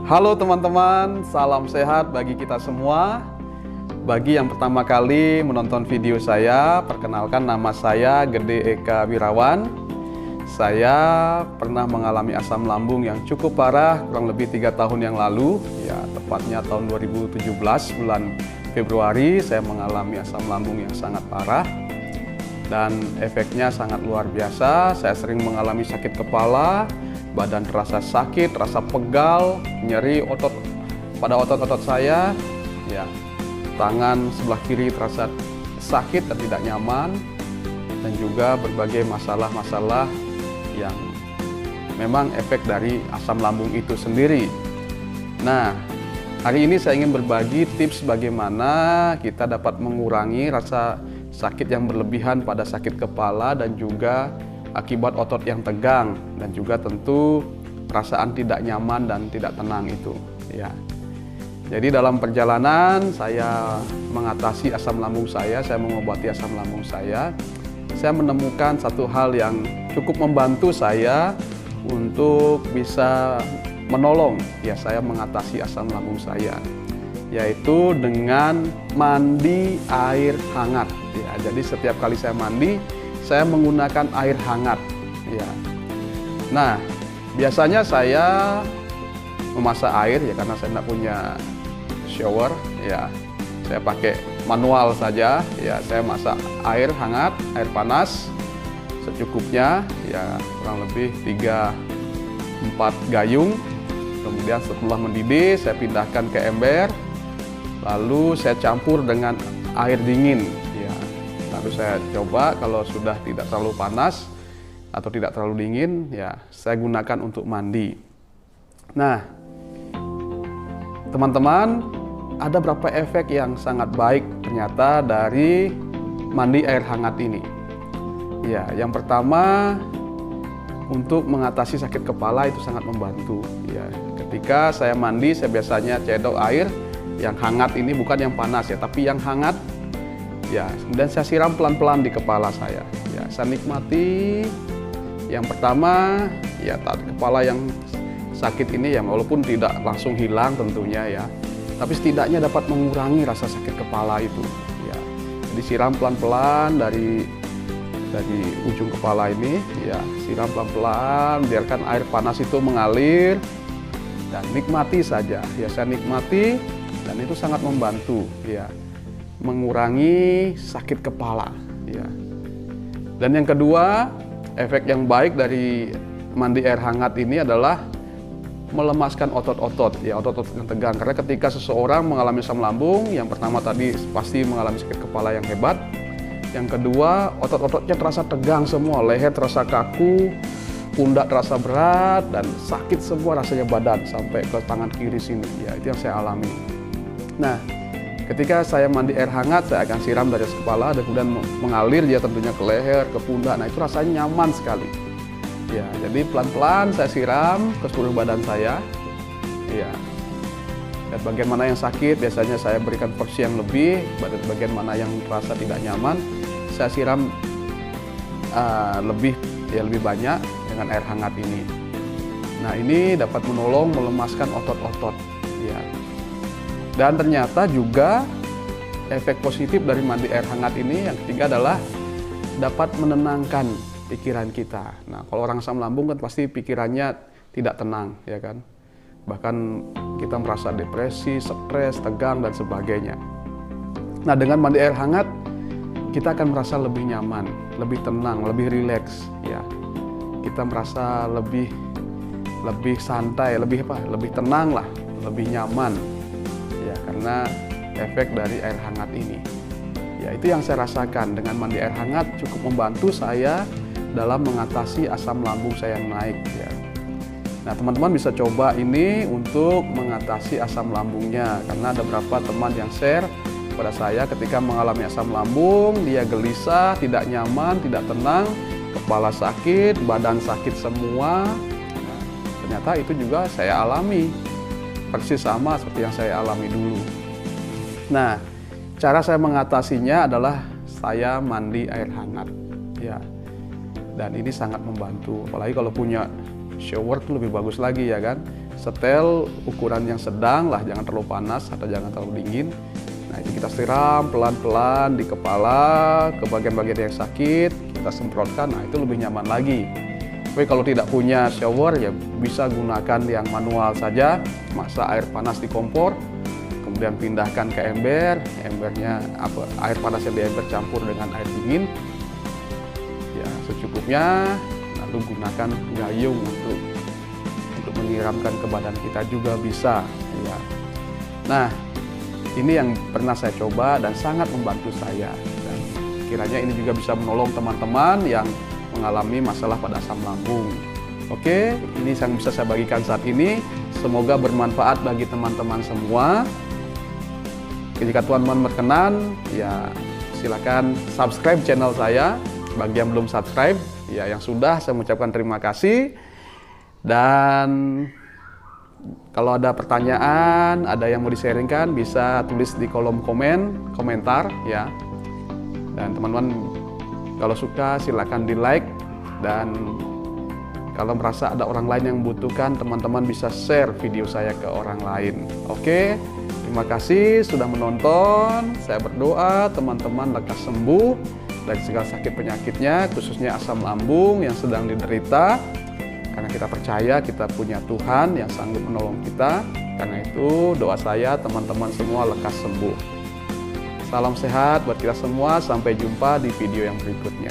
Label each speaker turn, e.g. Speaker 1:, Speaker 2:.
Speaker 1: Halo teman-teman, salam sehat bagi kita semua. Bagi yang pertama kali menonton video saya, perkenalkan nama saya Gede Eka Wirawan. Saya pernah mengalami asam lambung yang cukup parah kurang lebih 3 tahun yang lalu. Ya, tepatnya tahun 2017 bulan Februari saya mengalami asam lambung yang sangat parah. Dan efeknya sangat luar biasa. Saya sering mengalami sakit kepala, badan terasa sakit, rasa pegal, nyeri pada otot-otot saya, ya, tangan sebelah kiri terasa sakit dan tidak nyaman, dan juga berbagai masalah-masalah yang memang efek dari asam lambung itu sendiri. Nah, hari ini saya ingin berbagi tips bagaimana kita dapat mengurangi rasa sakit yang berlebihan pada sakit kepala dan juga akibat otot yang tegang, dan juga tentu perasaan tidak nyaman dan tidak tenang itu, ya. Jadi dalam perjalanan saya mengatasi asam lambung saya mengobati asam lambung saya menemukan satu hal yang cukup membantu saya untuk bisa menolong ya saya mengatasi asam lambung saya, yaitu dengan mandi air hangat. Ya, jadi setiap kali saya mandi, saya menggunakan air hangat, ya. Nah, biasanya saya memasak air ya karena saya tidak punya shower, ya. Saya pakai manual saja, ya. Saya masak air hangat, air panas secukupnya, ya, kurang lebih 3-4 gayung. Kemudian setelah mendidih, saya pindahkan ke ember, lalu saya campur dengan air dingin. Lalu saya coba kalau sudah tidak terlalu panas atau tidak terlalu dingin, ya saya gunakan untuk mandi. Nah, teman-teman, ada beberapa efek yang sangat baik ternyata dari mandi air hangat ini. Ya, yang pertama, untuk mengatasi sakit kepala itu sangat membantu. Ya, ketika saya mandi, saya biasanya cedok air yang hangat ini, bukan yang panas ya, tapi yang hangat. Ya, dan saya siram pelan-pelan di kepala saya. Ya, saya nikmati. Yang pertama, ya kepala yang sakit ini ya walaupun tidak langsung hilang tentunya ya, tapi setidaknya dapat mengurangi rasa sakit kepala itu. Ya, jadi siram pelan-pelan dari ujung kepala ini. Ya, siram pelan-pelan, biarkan air panas itu mengalir dan nikmati saja. Ya, saya nikmati dan itu sangat membantu. Ya, mengurangi sakit kepala, ya. Dan yang kedua, efek yang baik dari mandi air hangat ini adalah melemaskan otot-otot, ya, otot-otot yang tegang. Karena ketika seseorang mengalami asam lambung, yang pertama tadi pasti mengalami sakit kepala yang hebat. Yang kedua, otot-ototnya terasa tegang semua, leher terasa kaku, pundak terasa berat, dan sakit semua rasanya badan sampai ke tangan kiri sini. Ya, itu yang saya alami. Nah, ketika saya mandi air hangat, saya akan siram dari atas kepala dan kemudian mengalir dia tentunya ke leher, ke pundak. Nah, itu rasanya nyaman sekali. Ya, jadi pelan-pelan saya siram ke seluruh badan saya. Ya. Dan bagian mana yang sakit, biasanya saya berikan porsi yang lebih. Bagian mana yang terasa tidak nyaman, saya siram lebih banyak dengan air hangat ini. Nah, ini dapat menolong melemaskan otot-otot. Ya. Dan ternyata juga efek positif dari mandi air hangat ini yang ketiga adalah dapat menenangkan pikiran kita. Nah, kalau orang asam lambung kan pasti pikirannya tidak tenang, ya kan? Bahkan kita merasa depresi, stres, tegang, dan sebagainya. Nah, dengan mandi air hangat, kita akan merasa lebih nyaman, lebih tenang, lebih rileks, ya. Kita merasa lebih santai, lebih tenang lah, lebih nyaman. Ya, karena efek dari air hangat ini. Ya, itu yang saya rasakan dengan mandi air hangat cukup membantu saya dalam mengatasi asam lambung saya yang naik, ya. Nah, teman-teman bisa coba ini untuk mengatasi asam lambungnya, karena ada beberapa teman yang share pada saya ketika mengalami asam lambung, dia gelisah, tidak nyaman, tidak tenang, kepala sakit, badan sakit semua. Nah, ternyata itu juga saya alami. Persis sama seperti yang saya alami dulu. Nah, cara saya mengatasinya adalah saya mandi air hangat, ya. Dan ini sangat membantu, apalagi kalau punya shower tuh lebih bagus lagi ya kan. Setel ukuran yang sedang lah, jangan terlalu panas atau jangan terlalu dingin. Nah ini kita siram pelan-pelan di kepala, ke bagian-bagian yang sakit, kita semprotkan, nah itu lebih nyaman lagi. Tapi kalau tidak punya shower ya bisa gunakan yang manual saja, masak air panas di kompor, kemudian pindahkan ke ember, embernya air panas yang di ember campur dengan air dingin, ya secukupnya, lalu gunakan gayung untuk menyiramkan ke badan kita juga bisa ya. Nah ini yang pernah saya coba dan sangat membantu saya, dan kiranya ini juga bisa menolong teman-teman yang mengalami masalah pada asam lambung. Oke, ini yang bisa saya bagikan saat ini, semoga bermanfaat bagi teman-teman semua. Jika teman-teman berkenan ya silakan subscribe channel saya. Bagi yang belum subscribe ya, yang sudah saya mengucapkan terima kasih. Dan kalau ada pertanyaan, ada yang mau di-sharingkan, bisa tulis di kolom komentar ya. Dan teman-teman kalau suka silakan di-like, dan kalau merasa ada orang lain yang membutuhkan, teman-teman bisa share video saya ke orang lain. Oke, terima kasih sudah menonton. Saya berdoa teman-teman lekas sembuh dari segala sakit penyakitnya, khususnya asam lambung yang sedang diderita. Karena kita percaya kita punya Tuhan yang sanggup menolong kita. Karena itu doa saya teman-teman semua lekas sembuh. Salam sehat buat kita semua, sampai jumpa di video yang berikutnya.